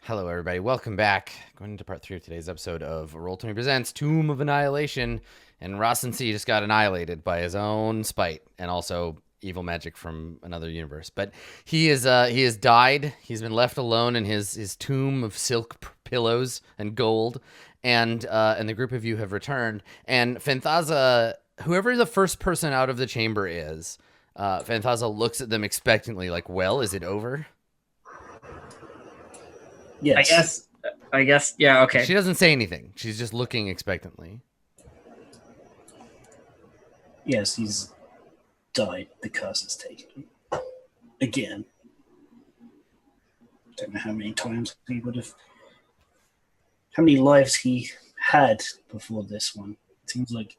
Hello, everybody. Welcome back. Going into part 3 of today's episode of Roll20 Presents Tomb of Annihilation. And Ross and C just got annihilated by his own spite and also evil magic from another universe. But he has died. He's been left alone in his tomb of silk pillows and gold. And the group of you have returned. And Fanthaza, whoever the first person out of the chamber is, Fanthaza looks at them expectantly like, well, is it over? Yes. I guess, yeah, okay. She doesn't say anything. She's just looking expectantly. Yes, he's died. The curse has taken him. Again. Don't know how many times he would have... How many lives he had before this one. It seems like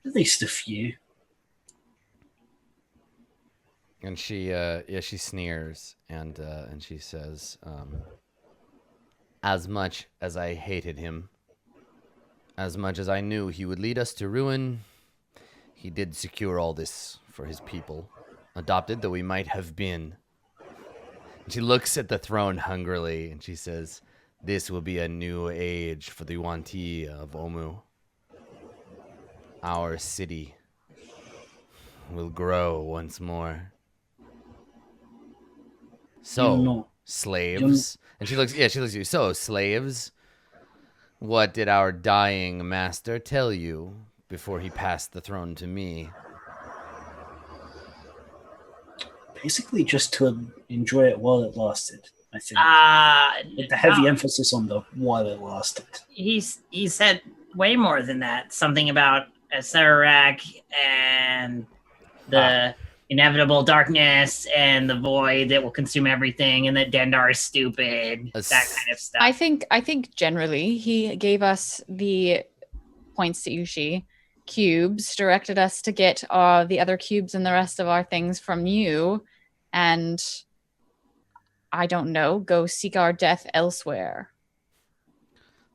at least a few. And she sneers and she says, as much as I hated him, as much as I knew he would lead us to ruin, he did secure all this for his people, adopted though we might have been. And she looks at the throne hungrily and she says, this will be a new age for the Yuan-Ti of Omu. Our city will grow once more. So, slaves. And she looks at you. So, slaves, what did our dying master tell you before he passed the throne to me? Basically just to enjoy it while it lasted, I think. With the heavy emphasis on the while it lasted. He said way more than that. Something about a Sararak and the inevitable darkness and the void that will consume everything, and that Dendar is stupid. That kind of stuff. I think generally he gave us the points to Yushi cubes, directed us to get the other cubes and the rest of our things from you, and I don't know, go seek our death elsewhere.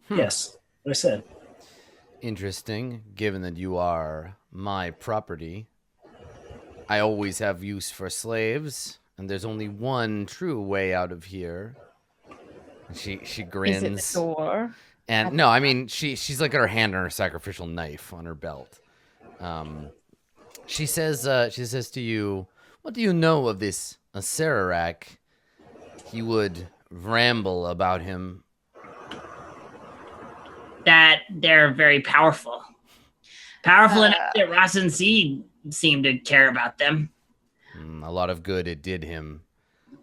Yes, what I said. Interesting, given that you are my property. I always have use for slaves, and there's only one true way out of here. She grins. Is it the door? And no, I mean she's like got her hand on her sacrificial knife on her belt. She says to you, what do you know of this Sararak? He would ramble about him. That they're very powerful. Powerful enough that Ross and C seem to care about them. A lot of good it did him.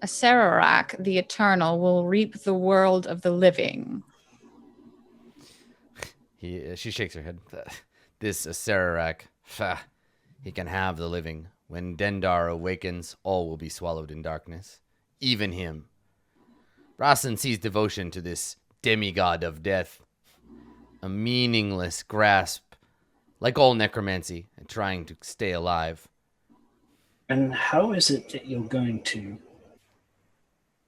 A Sararak, the Eternal, will reap the world of the living. She shakes her head. This Sararak, he can have the living. When Dendar awakens, all will be swallowed in darkness. Even him. Rasen sees devotion to this demigod of death. A meaningless grasp, like all necromancy, and trying to stay alive. And how is it that you're going to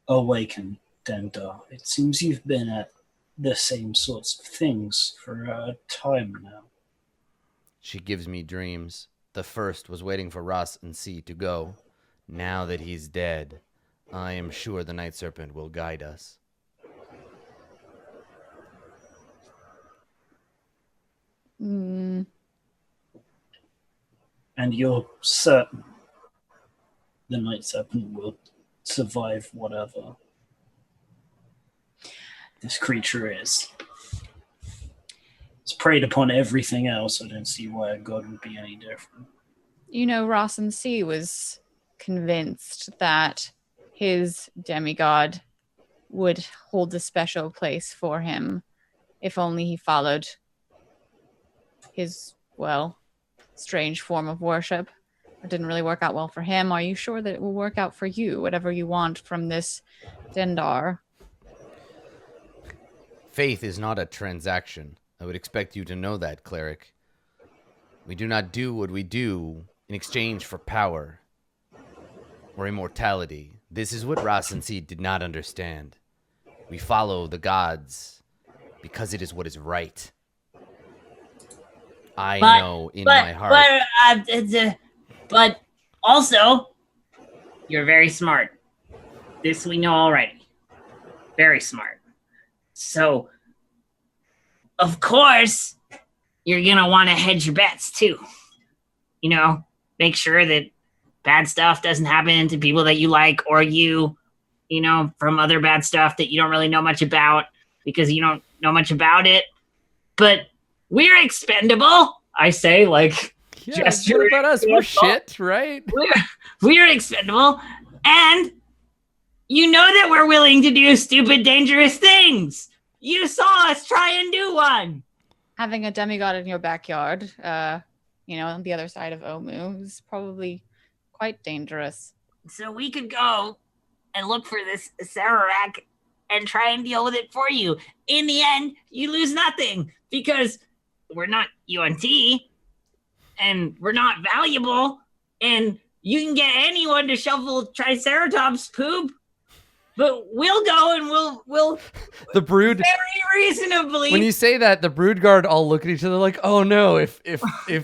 awaken Dendar? It seems you've been at the same sorts of things for a time now. She gives me dreams. The first was waiting for Ross and C to go. Now that he's dead, I am sure the Night Serpent will guide us. And you're certain the Night Serpent will survive whatever this creature is. It's preyed upon everything else. I don't see why a god would be any different. You know, Ross and C was convinced that his demigod would hold a special place for him if only he followed his, strange form of worship. It didn't really work out well for him. Are you sure that it will work out for you, whatever you want from this Dendar? Faith is not a transaction. I would expect you to know that, cleric. We do not do what we do in exchange for power or immortality. This is what Rasensi did not understand. We follow the gods because it is what is right. I know in my heart. But also, you're very smart. This we know already. Very smart. So, of course, you're going to want to hedge your bets too. You know, make sure that bad stuff doesn't happen to people that you like or you know, from other bad stuff that you don't really know much about because you don't know much about it. But we're expendable, I say, like, Yeah, what about us? We're shit, right? We're expendable, and you know that we're willing to do stupid, dangerous things. You saw us try and do one. Having a demigod in your backyard, you know, on the other side of Omu is probably quite dangerous. So we could go and look for this Sararak and try and deal with it for you. In the end, you lose nothing because we're not UNT and we're not valuable and you can get anyone to shovel Triceratops poop, but we'll go and we'll the brood very reasonably. When you say that, the brood guard all look at each other like, oh no, if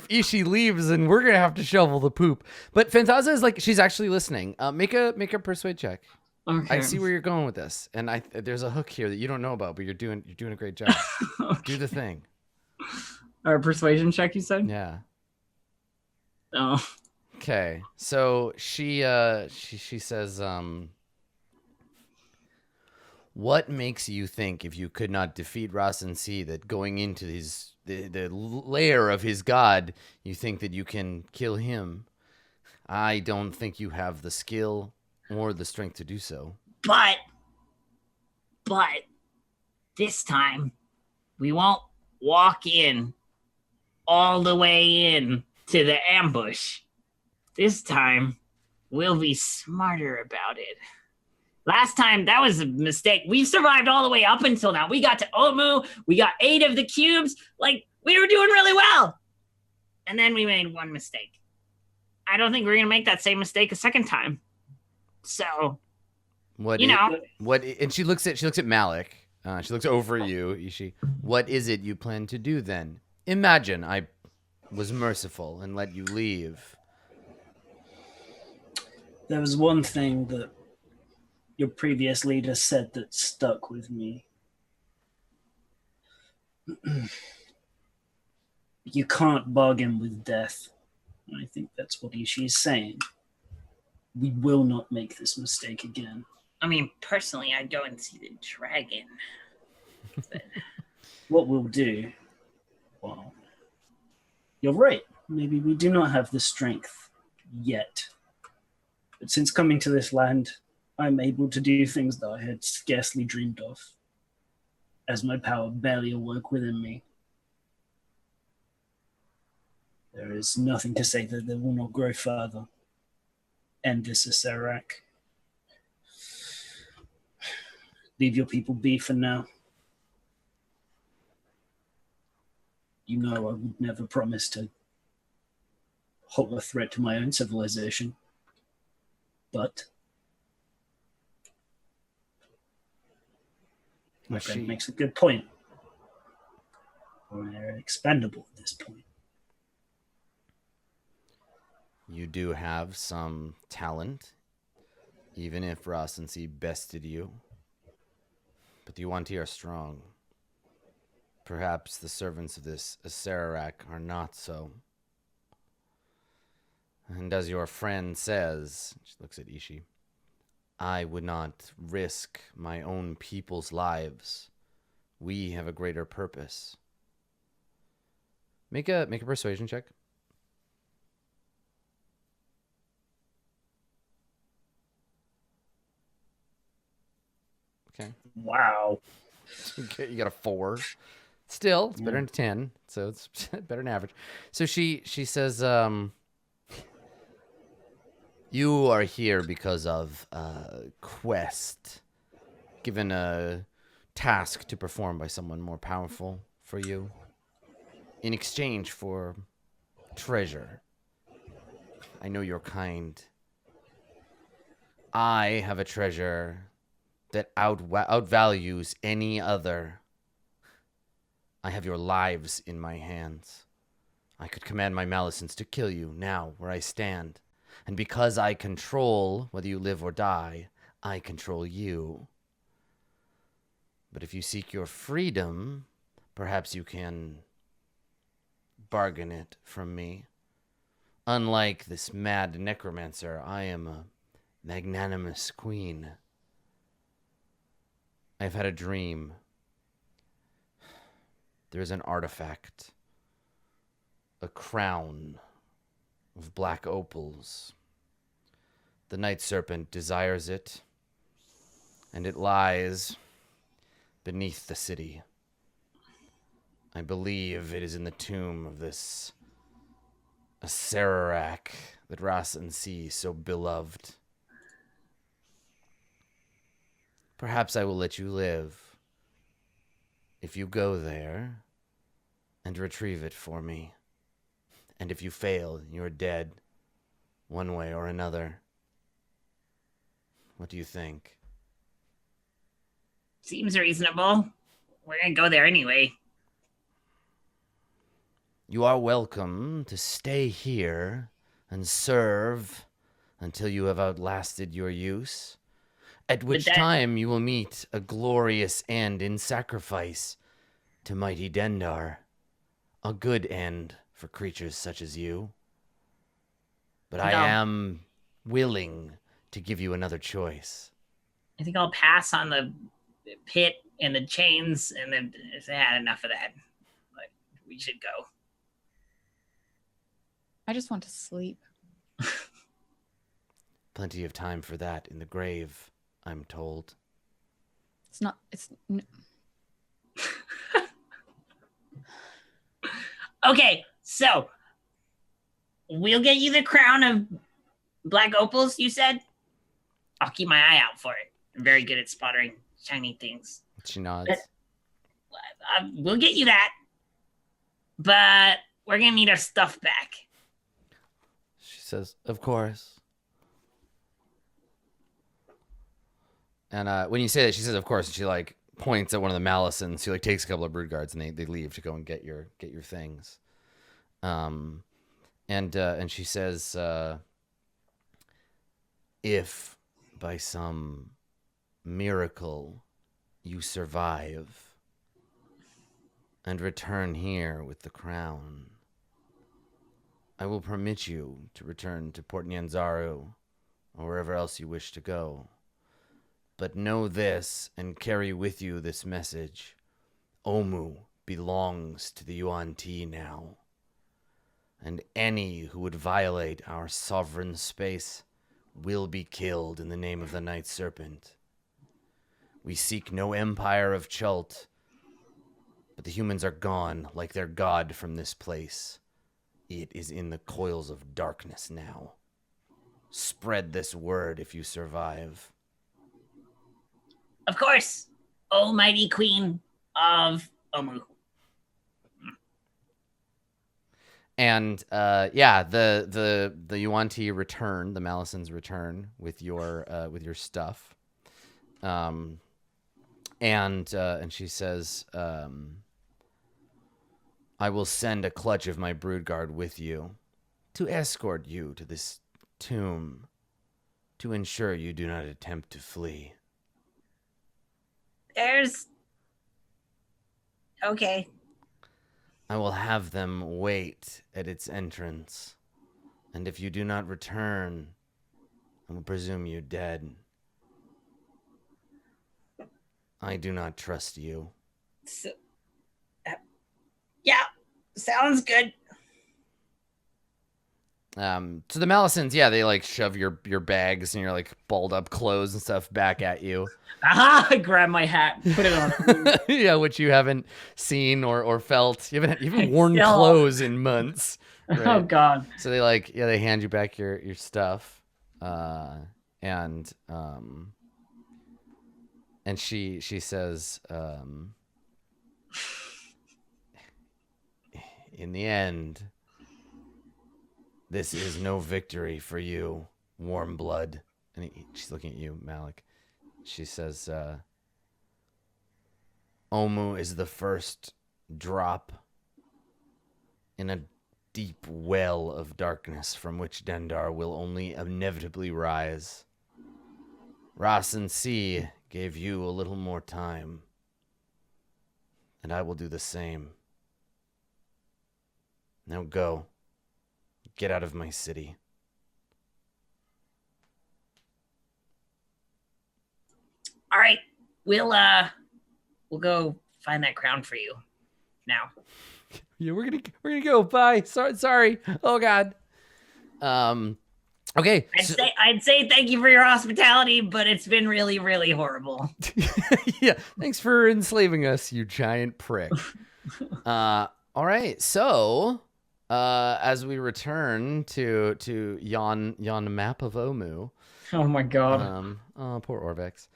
Ishi leaves, then we're gonna have to shovel the poop. But Phantaza is like, she's actually listening. Make a persuade check. Okay. I see where you're going with this, and there's a hook here that you don't know about, but you're doing a great job. Okay. Do the thing. Or a persuasion check, you said? Yeah. Oh. Okay. So she says, what makes you think if you could not defeat Rasen C that going into the lair of his god, you think that you can kill him? I don't think you have the skill or the strength to do so. But this time we won't walk in all the way in to the ambush. This time we'll be smarter about it. Last time that was a mistake. We've survived all the way up until now. We got to Omu, we got 8 of the cubes, like we were doing really well. And then we made one mistake. I don't think we're gonna make that same mistake a second time. So, and she looks at Malik. She looks over you, Ishi. What is it you plan to do then? Imagine I was merciful and let you leave. There was one thing that your previous leader said that stuck with me. You can't bargain with death. I think that's what she's saying. We will not make this mistake again. I mean, personally, I don't see the dragon. But what we'll do, well, you're right. Maybe we do not have the strength yet. But since coming to this land, I'm able to do things that I had scarcely dreamed of, as my power barely awoke within me. There is nothing to say that they will not grow further. End this Sararak. Leave your people be for now. You know I would never promise to halt a threat to my own civilization. But my friend makes a good point. We're expendable at this point. You do have some talent, even if Rasen C bested you. But the Yuan-Ti are strong. Perhaps the servants of this Sararak are not so. And as your friend says, she looks at Ishi, I would not risk my own people's lives. We have a greater purpose. Make a persuasion check. Okay. Wow. You got a 4. Still, it's better than 10, so it's better than average. So she says, you are here because of a quest, given a task to perform by someone more powerful for you, in exchange for treasure. I know you're kind. I have a treasure that outvalues any other. I have your lives in my hands. I could command my Malicents to kill you now where I stand. And because I control whether you live or die, I control you. But if you seek your freedom, perhaps you can bargain it from me. Unlike this mad necromancer, I am a magnanimous queen. I've had a dream. There is an artifact, a crown of black opals. The night serpent desires it, and it lies beneath the city. I believe it is in the tomb of this Sararak that Rasensi so beloved. Perhaps I will let you live if you go there and retrieve it for me. And if you fail, you're dead, one way or another. What do you think? Seems reasonable. We're gonna go there anyway. You are welcome to stay here and serve until you have outlasted your use, at which time you will meet a glorious end in sacrifice to mighty Dendar. A good end for creatures such as you. But I am willing to give you another choice. I think I'll pass on the pit and the chains, and then I've had enough of that. Like, we should go. I just want to sleep. Plenty of time for that in the grave, I'm told. Okay, so we'll get you the crown of black opals, you said? I'll keep my eye out for it. I'm very good at spotting shiny things. She nods. We'll get you that, but we're going to need our stuff back. She says, of course. And when you say that, she says, of course, and she like points at one of the Malisons. She like takes a couple of brood guards and they leave to go and get your things. And she says, if by some miracle you survive and return here with the crown, I will permit you to return to Port Nyanzaru or wherever else you wish to go. But know this and carry with you this message. Omu belongs to the Yuan-Ti now. And any who would violate our sovereign space will be killed in the name of the Night Serpent. We seek no empire of Chult, but the humans are gone like their god from this place. It is in the coils of darkness now. Spread this word if you survive. Of course, almighty queen of Omu. And the Yuan-Ti return, the Malisons return with your stuff. And she says, I will send a clutch of my brood guard with you to escort you to this tomb to ensure you do not attempt to flee. Okay. I will have them wait at its entrance, and if you do not return, I will presume you dead. I do not trust you. So, yeah, sounds good. So the Malisons, they like shove your bags and your like balled up clothes and stuff back at you. Aha! I grab my hat, put it on. Yeah, which you haven't seen or felt. You haven't worn clothes in months. Right? Oh God! So they hand you back your stuff, and she says, in the end, this is no victory for you, warm blood. And she's looking at you, Malik. She says, Omu is the first drop in a deep well of darkness from which Dendar will only inevitably rise. Rasensi gave you a little more time, and I will do the same. Now go. Get out of my city. All right, we'll go find that crown for you now. Yeah, we're gonna go. Bye. Sorry. Oh God. Okay. I'd say thank you for your hospitality, but it's been really, really horrible. Yeah. Thanks for enslaving us, you giant prick. All right. So, as we return to yon map of Omu. Oh my god. Oh, poor Orvex.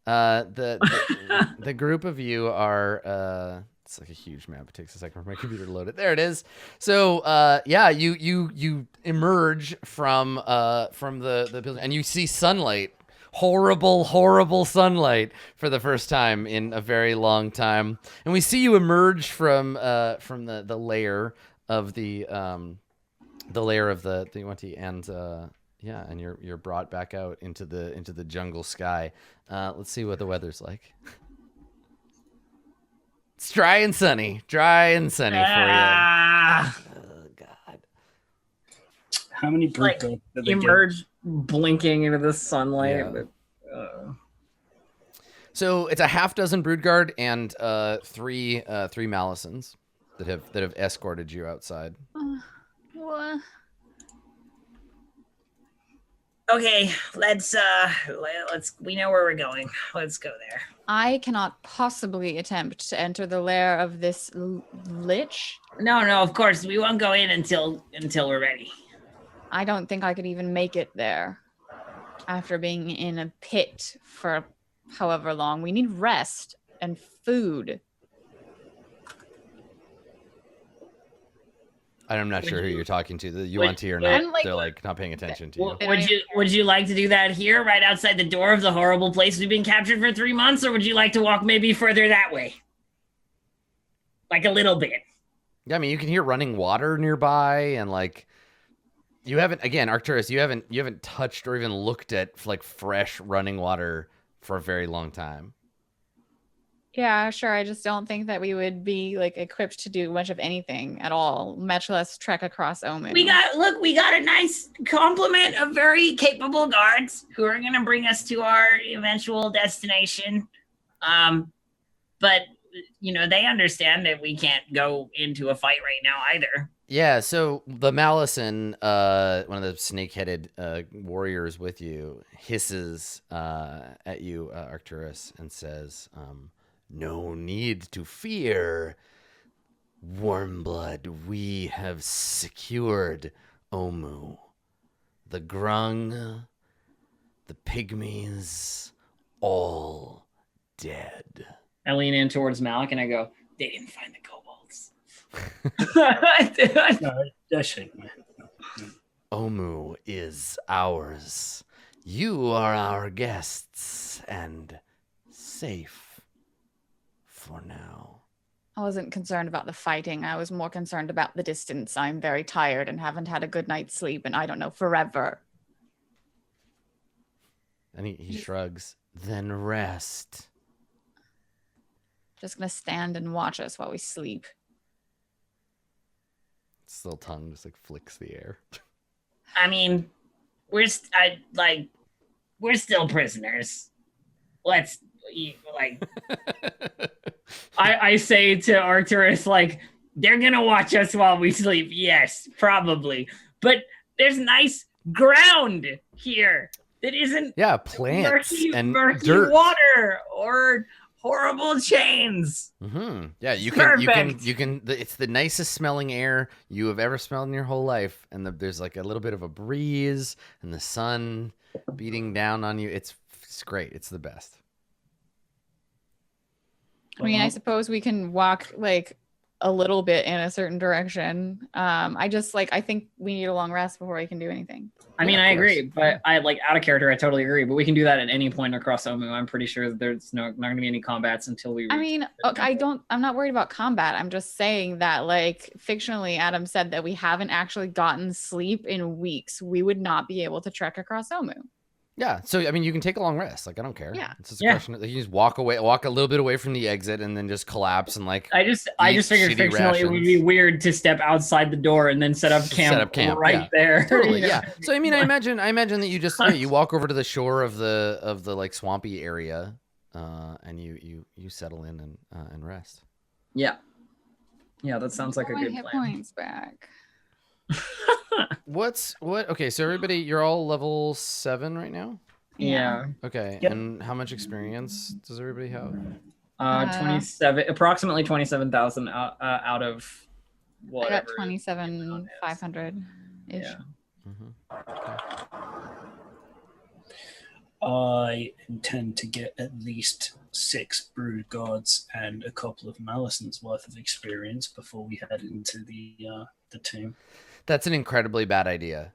The group of you are it's like a huge map. It takes a second for my computer to load it. There it is. So yeah, you emerge from the building and you see sunlight. Horrible sunlight for the first time in a very long time. And we see you emerge from the layer of the Yuanti, and yeah, and you're brought back out into the jungle sky. Let's see what the weather's like. It's dry and sunny for you. Oh God! How many Like, brood did they emerge blinking into the sunlight. Yeah. But, So it's a half dozen broodguard and three Malisons that have escorted you outside. What? okay, let's we know where we're going. Let's go there. I cannot possibly attempt to enter the lair of this lich. No, of course we won't go in until we're ready. I don't think I could even make it there after being in a pit for however long. We need rest and food. I'm not sure who you're talking to. The Yuanti are not. They're like not paying attention to you. Would you like to do that here, right outside the door of the horrible place we've been captured for 3 months, or would you like to walk maybe further that way, like a little bit? Yeah, I mean you can hear running water nearby, and like you haven't, again, Arcturus, you haven't touched or even looked at like fresh running water for a very long time. Yeah, sure. I just don't think that we would be like equipped to do much of anything at all, much less trek across Omen. We got a nice complement of very capable guards who are going to bring us to our eventual destination. But you know, they understand that we can't go into a fight right now either. Yeah, so the Malison, one of the snake-headed warriors with you, hisses at you, Arcturus, and says, "No need to fear, Warmblood. We have secured Omu. The Grung, the Pygmies, all dead." I lean in towards Malik and I go, "They didn't find the kobolds." No, I shake my head. No. Omu is ours. You are our guests and safe for now. I wasn't concerned about the fighting. I was more concerned about the distance. I'm very tired and haven't had a good night's sleep in, I don't know, forever. And he shrugs. Then rest. Just gonna stand and watch us while we sleep. Its little tongue just like flicks the air. I mean, we're still prisoners. Let's like. I say to Arcturus, like, they're gonna watch us while we sleep. Yes, probably, but there's nice ground here that isn't plants and murky dirt. water or horrible chains. Mm-hmm. Yeah, you Perfect. can. It's the nicest smelling air you have ever smelled in your whole life, and there's like a little bit of a breeze and the sun beating down on you. It's great. It's the best. I mean, I suppose we can walk like a little bit in a certain direction. I think we need a long rest before we can do anything. I mean, I agree, but I like out of character. I totally agree, but we can do that at any point across Omu. I'm pretty sure that there's not going to be any combats until we. I mean, I'm not worried about combat. I'm just saying that, like, fictionally, Adam said that we haven't actually gotten sleep in weeks. We would not be able to trek across Omu. Yeah. So I mean, you can take a long rest. Like I don't care. Yeah. It's just a Yeah. question. You just walk away, walk a little bit away from the exit, and then just collapse and like. I just figured shitty fictionally it would be rations. weird to step outside the door and then set up camp, right yeah. there. Totally, you know? yeah. So I mean, I imagine that you just you walk over to the shore of the like swampy area, and you settle in and rest. Yeah, that sounds like a My good hit plan. points back. What? Okay, so everybody, you're all level 7 right now. Yeah. Okay, Yep. and how much experience does everybody have? 27, approximately 27,000 out of I whatever. got 27,500 ish. Yeah. I intend to get at least 6 brood guards and a couple of Malisons worth of experience before we head into the tomb. That's an incredibly bad idea.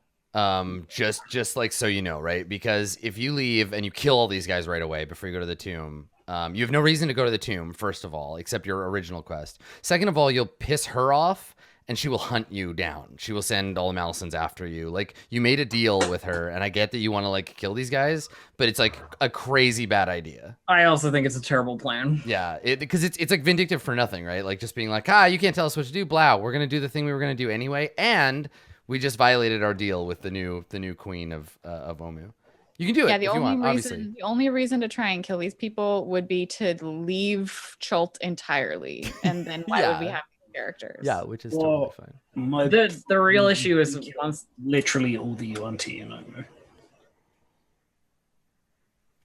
Just like so you know, right? Because if you leave and you kill all these guys right away before you go to the tomb, you have no reason to go to the tomb, first of all, except your original quest. Second of all, you'll piss her off and she will hunt you down. She will send all the Malisons after you. Like you made a deal with her, and I get that you want to like kill these guys, but it's like a crazy bad idea. I also think it's a terrible plan. Yeah, because it's like vindictive for nothing, right? Like just being like, you can't tell us what to do. Blah, we're gonna do the thing we were gonna do anyway, and we just violated our deal with the new queen of Omu. You can do it. Yeah, if you want, obviously. the only reason to try and kill these people would be to leave Chult entirely, and then why would we Yeah. have characters? Yeah, which is Well, totally fine. My, The real issue is once literally all the UNT, you know.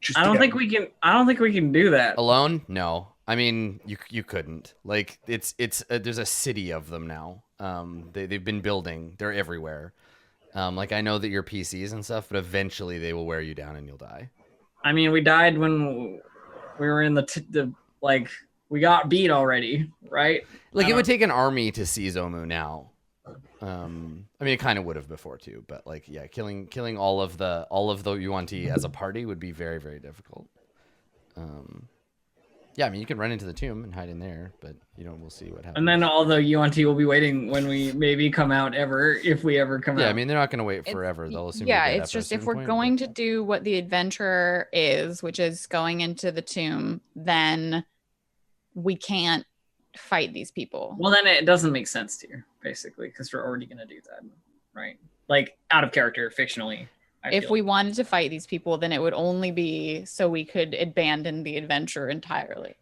Just I don't to think get- we can do that. Alone? No. I mean, you couldn't. Like it's there's a city of them now. They've been building. They're everywhere. Like I know that you're PCs and stuff, but eventually they will wear you down and you'll die. I mean, we died when we were in the like we got beat already, right? Like it would take an army to seize Omu now. I mean, it kind of would have before too, but like, yeah, killing all of the UNT as a party would be very, very difficult. Yeah, I mean, you can run into the tomb and hide in there, but we'll see what happens. And then all the UNT will be waiting when we maybe come out if we ever come out. Yeah, I mean, they're not going to wait forever. They'll assume. Yeah, you're dead it's after a just if certain we're point, going but- to do what the adventure is, which is going into the tomb, then we can't fight these people. Well, then it doesn't make sense to you, basically, because we're already going to do that, right? Like out of character, fictionally. If we wanted to fight these people, then it would only be so we could abandon the adventure entirely.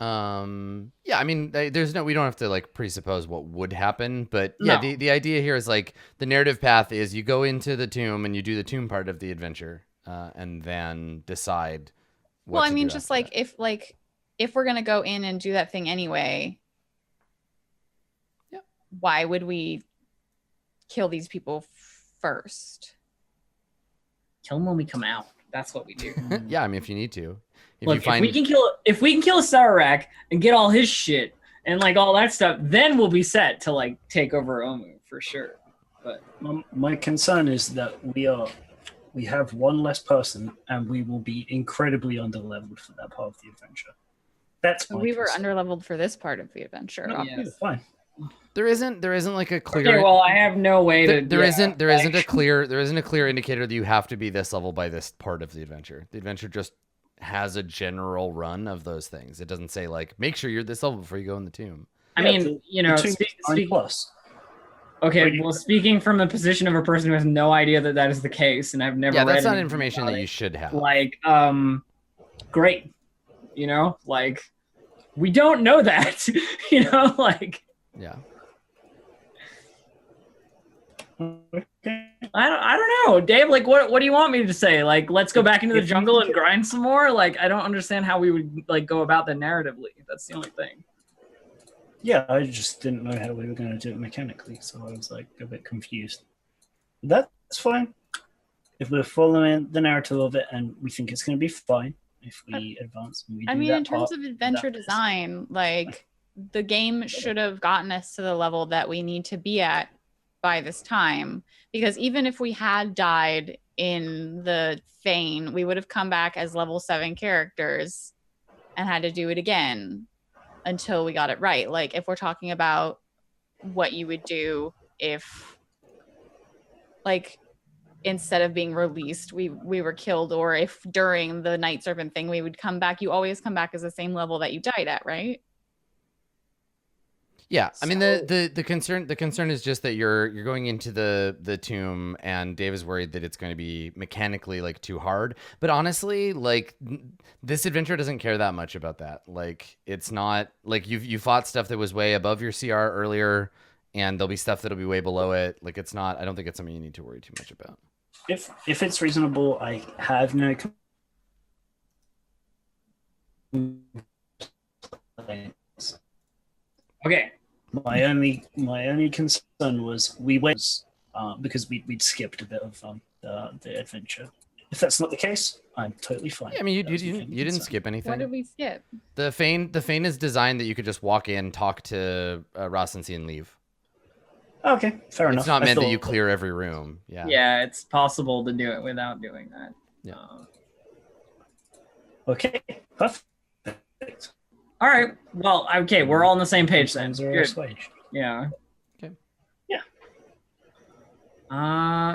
Yeah, I mean, we don't have to like presuppose what would happen, but yeah, No. the idea here is like the narrative path is you go into the tomb and you do the tomb part of the adventure, and then decide. What Well, I to mean, do just after like if we're gonna go in and do that thing anyway, Yep. Why would we kill these people first? kill them when we come out, that's what we do. that. Yeah, I mean, if you need to, Look, if we can kill Sarak and get all his shit and like all that stuff, then we'll be set to like take over Omu for sure. But My concern is that we have one less person and we will be incredibly underleveled for that part of the adventure. That's my We were concern. underleveled for this part of the adventure. Yeah. Yeah, fine. There isn't like a clear. okay, well, I have no way to. There isn't a clear indicator that you have to be this level by this part of the adventure. The adventure just has a general run of those things. It doesn't say like make sure you're this level before you go in the tomb. I Yeah, mean, the tomb is 9 plus. Okay, well, speaking from the position of a person who has no idea that is the case, and I've never Yeah, read that's not anything information about that it, you should have. like, great, like, we don't know that, like, Yeah. I don't know, Dave, like, what do you want me to say? Like, let's go back into the jungle and grind some more? Like, I don't understand how we would, like, go about that narratively. That's the only thing. Yeah, I just didn't know how we were going to do it mechanically, so I was like a bit confused. That's fine. If we're following the narrative of it and we think it's going to be fine, if we advance and we do I mean, that in terms part, of adventure that is- design, like the game should have gotten us to the level that we need to be at by this time. Because even if we had died in the Fane, we would have come back as level 7 characters and had to do it again until we got it right. Like if we're talking about what you would do if, like, instead of being released, we were killed, or if during the night serpent thing we would come back, you always come back as the same level that you died at, right? Yeah, I mean So- the concern is just that you're going into the tomb, and Dave is worried that it's going to be mechanically like too hard. But honestly, like this adventure doesn't care that much about that. Like it's not like you fought stuff that was way above your CR earlier, and there'll be stuff that'll be way below it. Like it's not. I don't think it's something you need to worry too much about. If it's reasonable, I have no complaints. Okay. My only concern was we went because we'd skipped a bit of the adventure. If that's not the case, I'm totally fine. Yeah, I mean you That's my didn't only you didn't concern. skip anything. What did we skip? The feign is designed that you could just walk in, talk to Rossensey, and leave. Okay, fair enough. It's not I meant that you thought- clear every room. Yeah. Yeah, it's possible to do it without doing that. Yeah. Okay, perfect. All right. Well, okay, we're all on the same page then. Concerns are Good. assuaged. Yeah. Okay. Yeah.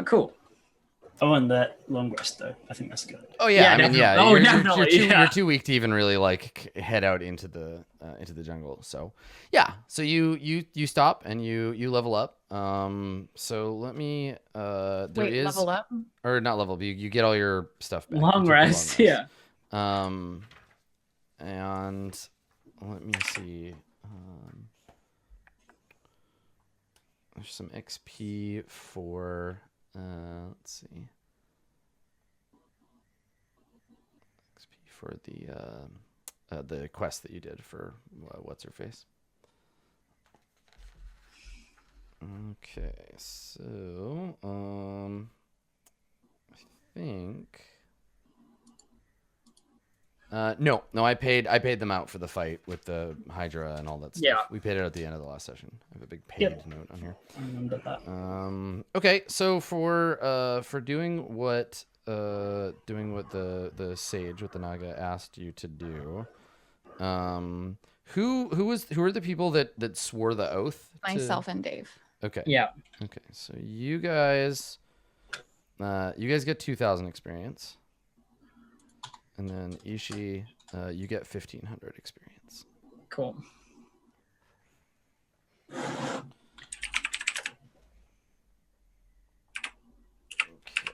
Cool. Oh, and that long rest though. I think that's good. Oh yeah, Yeah, I mean yeah. definitely. Oh, You're definitely, yeah. you're too weak to even really like head out into the jungle. So yeah, so you stop and you level up. So let me there Wait, is level up? or not level, but you get all your stuff back. You Long took the rest. Yeah. And let me see. There's some XP for let's see. XP for the quest that you did for what's her face. Okay, so I think no, I paid them out for the fight with the Hydra and all that stuff. Yeah. We paid it at the end of the last session. I have a big paid Yep. note on here. I remember that. Okay, so for doing what the sage with the Naga asked you to do, who are the people that swore the oath? Myself and Dave. Okay. Yeah. Okay, so you guys get 2,000 experience, and then Ishi, you get 1,500 experience. Cool. Okay.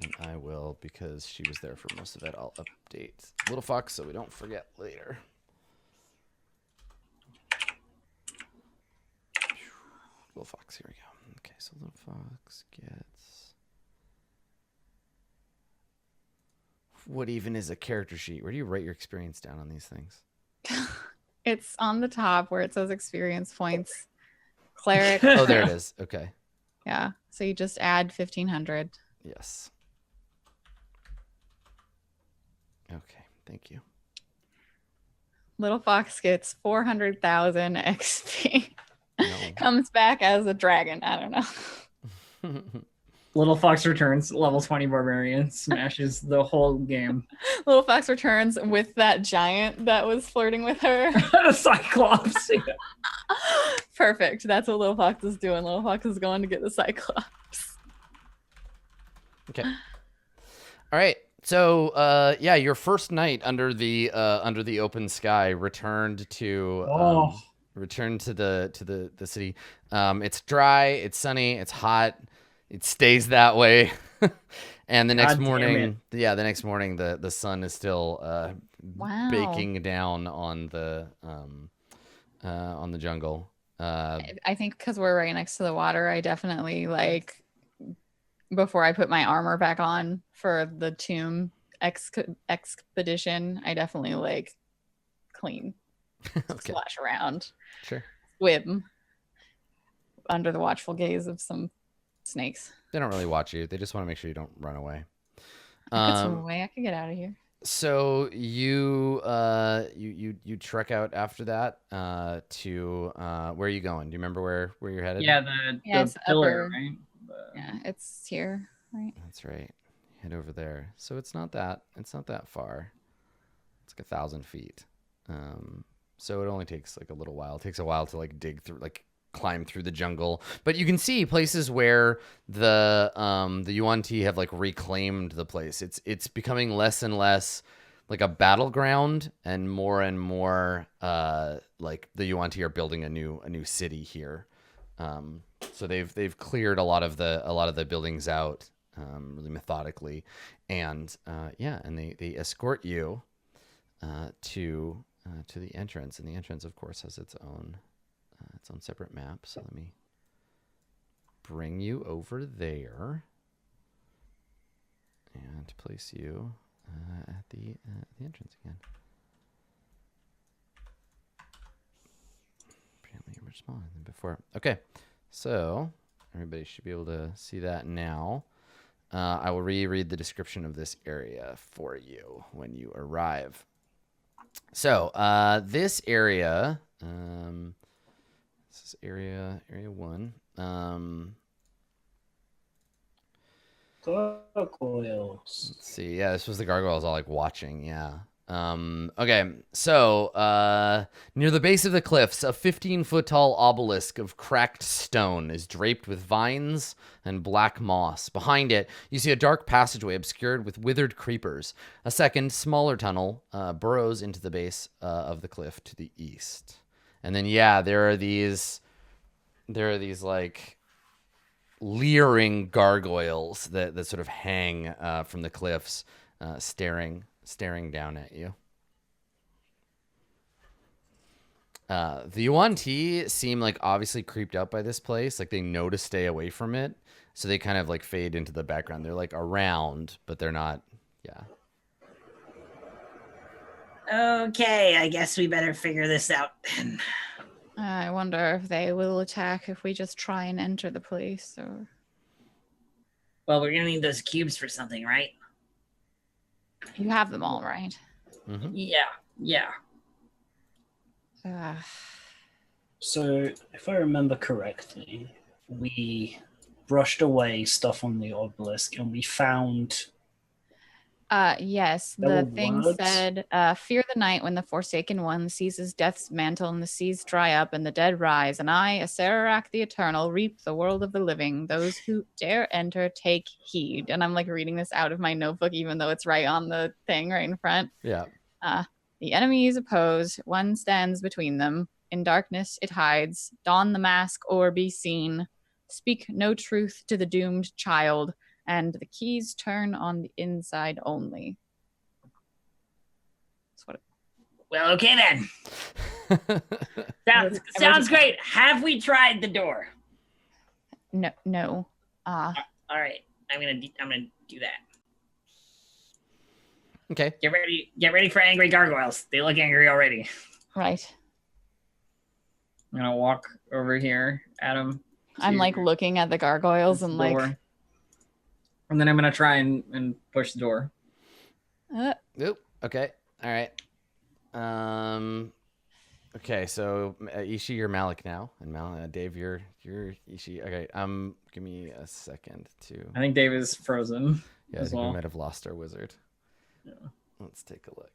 And I will, because she was there for most of it, I'll update Little Fox so we don't forget later. Little Fox, here we go. Okay, so Little Fox gets... What even is a character sheet? Where do you write your experience down on these things? It's on the top where it says experience points. Cleric. Oh, there it is. Okay. Yeah. So you just add 1,500. Yes. Okay, thank you. Little Fox gets 400,000 XP. No. Comes back as a dragon. I don't know. Little Fox returns, level 20 barbarian, smashes the whole game. Little Fox returns with that giant that was flirting with her. Cyclops. Perfect. That's what Little Fox is doing. Little Fox is going to get the Cyclops. Okay. All right. So, yeah, your first night under the open sky returned to the city. It's dry, it's sunny, it's hot. It stays that way. And the next God damn morning, the sun is still Wow. baking down on the jungle. I think because we're right next to the water, I definitely before I put my armor back on for the tomb expedition, I definitely clean, Okay. splash around, Sure. swim under the watchful gaze of some snakes. They don't really watch you. They just want to make sure you don't run away. I could swim away. I could get out of here. So you trek out after that to where are you going? Do you remember where you're headed? Yeah, Yeah, the it's pillar, upper. right? Yeah, it's here, right? That's right. Head over there. So it's not that far. It's like 1,000 feet. So it only takes a little while. It takes a while to dig through, climb through the jungle. But you can see places where the Yuan-Ti have like reclaimed the place. It's becoming less and less like a battleground, and more like the Yuan-Ti are building a new city here. So they've cleared a lot of the buildings out really methodically, and and they escort you to the entrance, and the entrance, of course, has its own separate map. So let me bring you over there and place you at the entrance again. Apparently, you're much smaller than before. Okay, so everybody should be able to see that now. I will reread the description of this area for you when you arrive. So this area, this is area 1. Gargoyles. Let's see. Yeah, this was the gargoyles all like watching. Yeah. Okay, so near the base of the cliffs, a 15-foot tall obelisk of cracked stone is draped with vines and black moss. Behind it, you see a dark passageway obscured with withered creepers. A second, smaller tunnel burrows into the base of the cliff to the east. And then, yeah, there are these like leering gargoyles that sort of hang from the cliffs, staring down at you. The Yuan-Ti seem like obviously creeped out by this place. Like they know to stay away from it. So they kind of like fade into the background. They're like around, but they're not. Yeah. Okay, I guess we better figure this out then. I wonder if they will attack if we just try and enter the place, or... Well, we're gonna need those cubes for something, right? You have them all, right? Mm-hmm. Yeah. So, if I remember correctly, we brushed away stuff on the obelisk and we found... Yes, There the were thing words? said, fear the night when the Forsaken One seizes death's mantle and the seas dry up and the dead rise, and I, Acererak the Eternal, reap the world of the living. Those who dare enter, take heed. And I'm like reading this out of my notebook, even though it's right on the thing right in front. Yeah. The enemy is opposed, one stands between them. In darkness it hides, don the mask or be seen. Speak no truth to the doomed child, and the keys turn on the inside only. That's what Well, okay then. Sounds great. Have we tried the door? No. All right. I'm gonna do that. Okay. Get ready for angry gargoyles. They look angry already. Right. I'm gonna walk over here at him. I'm like looking at the gargoyles and like... And then I'm gonna try and push the door. Oop. Okay. All right. Okay. So Ishi, you're Malik now, and Dave, you're Ishi. Okay. Give me a second to. I think Dave is frozen. Yeah, I as think we well. might have lost our wizard. Yeah. Let's take a look.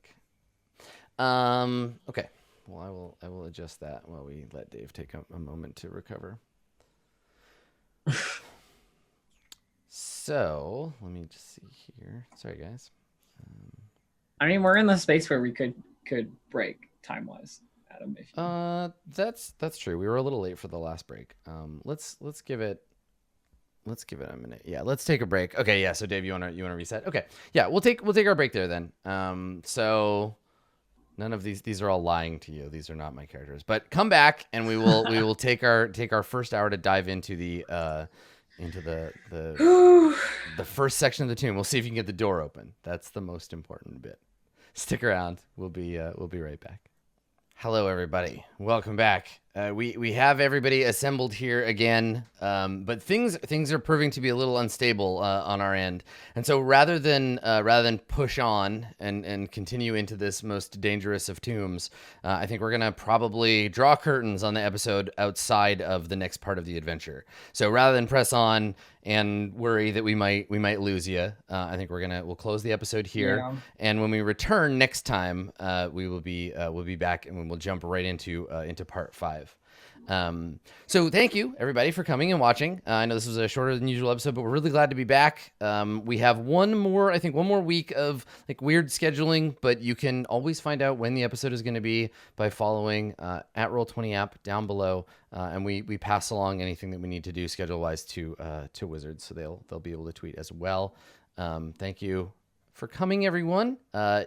Okay. Well, I will adjust that while we let Dave take a moment to recover. So let me just see here. Sorry, guys. I mean, we're in the space where we could break time wise, Adam. If you... That's true. We were a little late for the last break. Let's give it a minute. Yeah, let's take a break. Okay, yeah. So Dave, you wanna reset? Okay, yeah. We'll take our break there then. So none of these are all lying to you. These are not my characters. But come back and we will take our first hour to dive into the first section of the tomb. We'll see if you can get the door open. That's the most important bit. Stick around. We'll be right back. Hello, everybody. Welcome back. We have everybody assembled here again, but things are proving to be a little unstable on our end, and so rather than push on and continue into this most dangerous of tombs, I think we're gonna probably draw curtains on the episode outside of the next part of the adventure. So rather than press on and worry that we might lose you, I think we'll close the episode here, Yeah. and when we return next time, we'll be back and we'll jump right into part 5. 5. So thank you everybody for coming and watching. I know this was a shorter than usual episode, but we're really glad to be back. We have one more week of like weird scheduling, but you can always find out when the episode is going to be by following at Roll20 app down below. And we pass along anything that we need to do schedule wise to Wizards, so they'll be able to tweet as well. Thank you for coming, everyone.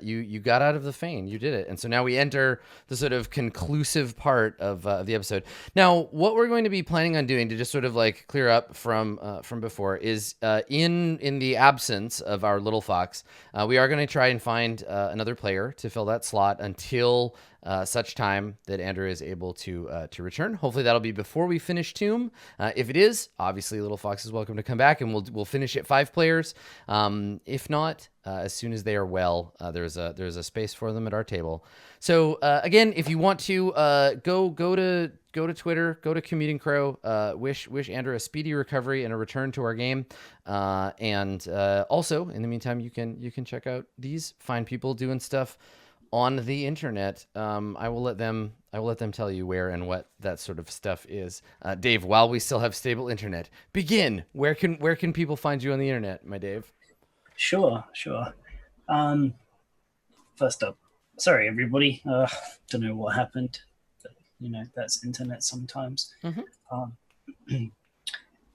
You got out of the Fane. You did it. And so now we enter the sort of conclusive part of the episode. Now, what we're going to be planning on doing to just sort of like clear up from before is in the absence of our little fox, we are going to try and find another player to fill that slot until such time that Andrew is able to return. Hopefully that'll be before we finish Tomb. If it is, obviously Little Fox is welcome to come back, and we'll finish at 5 players. If not, as soon as they are well, there's a space for them at our table. So again, if you want to go to Twitter, go to Commuting Crow, wish Andrew a speedy recovery and a return to our game. And also in the meantime, you can check out these fine people doing stuff on the internet. I will let them tell you where and what that sort of stuff is. Dave, while we still have stable internet, begin. Where can people find you on the internet, my Dave? Sure. First up, sorry everybody. Don't know what happened, but that's internet sometimes. Mm-hmm.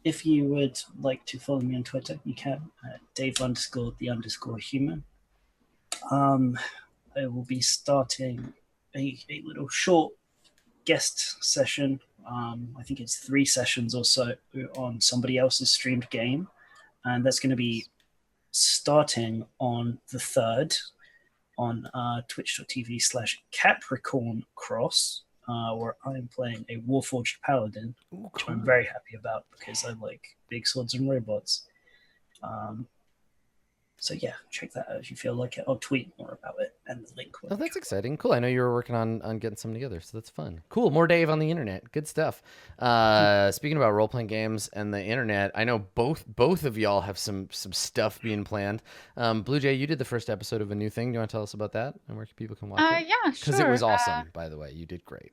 If you would like to follow me on Twitter, you can at Dave_the_human. I will be starting a little short guest session. I think it's 3 sessions or so on somebody else's streamed game. And that's going to be starting on the 3rd on twitch.tv/Capricorn Cross, where I'm playing a Warforged Paladin, which I'm very happy about because I like big swords and robots. So yeah, check that out if you feel like it. I'll tweet more about it and the link. Oh, that's exciting. Cool. I know you were working on getting some together, so that's fun. Cool. More Dave on the internet. Good stuff. Speaking about role-playing games and the internet, I know both of y'all have some stuff being planned. Blue Jay, you did the first episode of a new thing. Do you want to tell us about that and where people can watch it? Yeah, sure. Because it was awesome, by the way. You did great.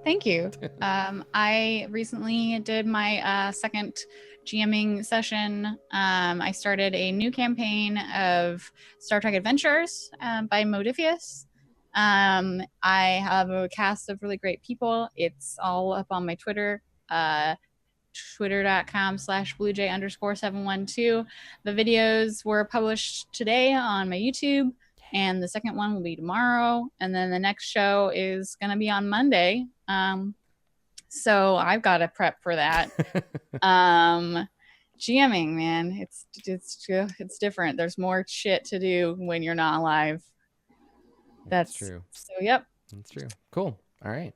Thank you. I recently did my second GMing session. I started a new campaign of Star Trek Adventures by Modifius. I have a cast of really great people. It's all up on my Twitter, twitter.com/bluejay_712. The videos were published today on my YouTube, and the second one will be tomorrow. And then the next show is going to be on Monday. So I've got to prep for that. GMing, man, it's different. There's more shit to do when you're not alive. That's true. So yep. That's true. Cool. All right.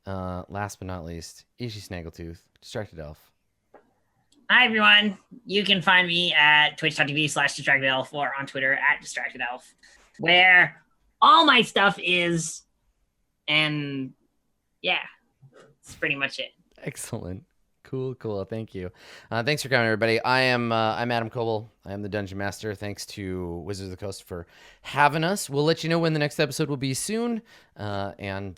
Last but not least, Ishi Snaggletooth, Distracted Elf. Hi everyone. You can find me at twitch.tv/DistractedElf or on Twitter at DistractedElf, where all my stuff is. And yeah, that's pretty much it. Excellent. Cool. Thank you. Thanks for coming, everybody. I'm Adam Coble. I am the Dungeon Master. Thanks to Wizards of the Coast for having us. We'll let you know when the next episode will be soon, and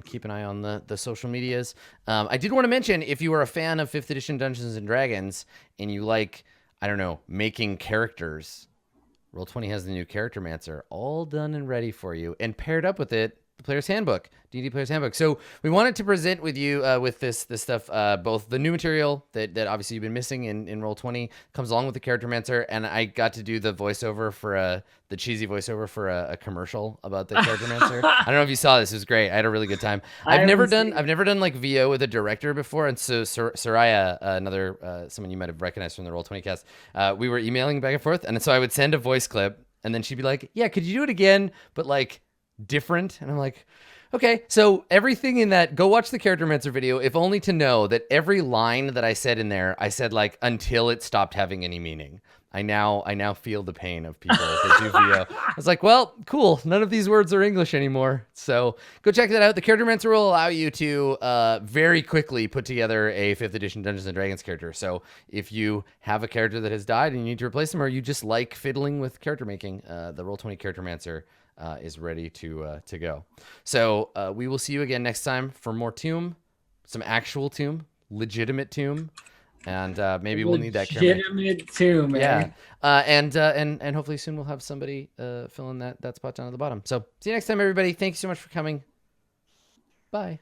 keep an eye on the social medias. I did want to mention, if you are a fan of 5th edition Dungeons and Dragons and you like, I don't know, making characters, Roll20 has the new Character Mancer all done and ready for you, and paired up with it, the Player's Handbook, D&D Player's Handbook. So we wanted to present with you with this stuff, both the new material that obviously you've been missing in Roll20 comes along with the Character Mancer, and I got to do the voiceover for the cheesy voiceover for a commercial about the Character Mancer. I don't know if you saw this; it was great. I had a really good time. I've never done like VO with a director before, and so Soraya, another someone you might have recognized from the Roll20 cast, we were emailing back and forth, and so I would send a voice clip, and then she'd be like, "Yeah, could you do it again?" But like different. And I'm like, okay, so everything in that, go watch the Character Mancer video, if only to know that every line that I said in there, I said like until it stopped having any meaning. I now feel the pain of people that do VO. I was like, well, cool. None of these words are English anymore. So go check that out. The Character Mancer will allow you to very quickly put together a 5th edition Dungeons and Dragons character. So if you have a character that has died and you need to replace them, or you just like fiddling with character making, the Roll20 Character Mancer is ready to go. So we will see you again next time for more Tomb. some actual tomb, legitimate tomb, and maybe we'll need that camera. Legitimate tomb, man. Yeah, and hopefully soon we'll have somebody fill in that spot down at the bottom. So see you next time, everybody. Thank you so much for coming. Bye.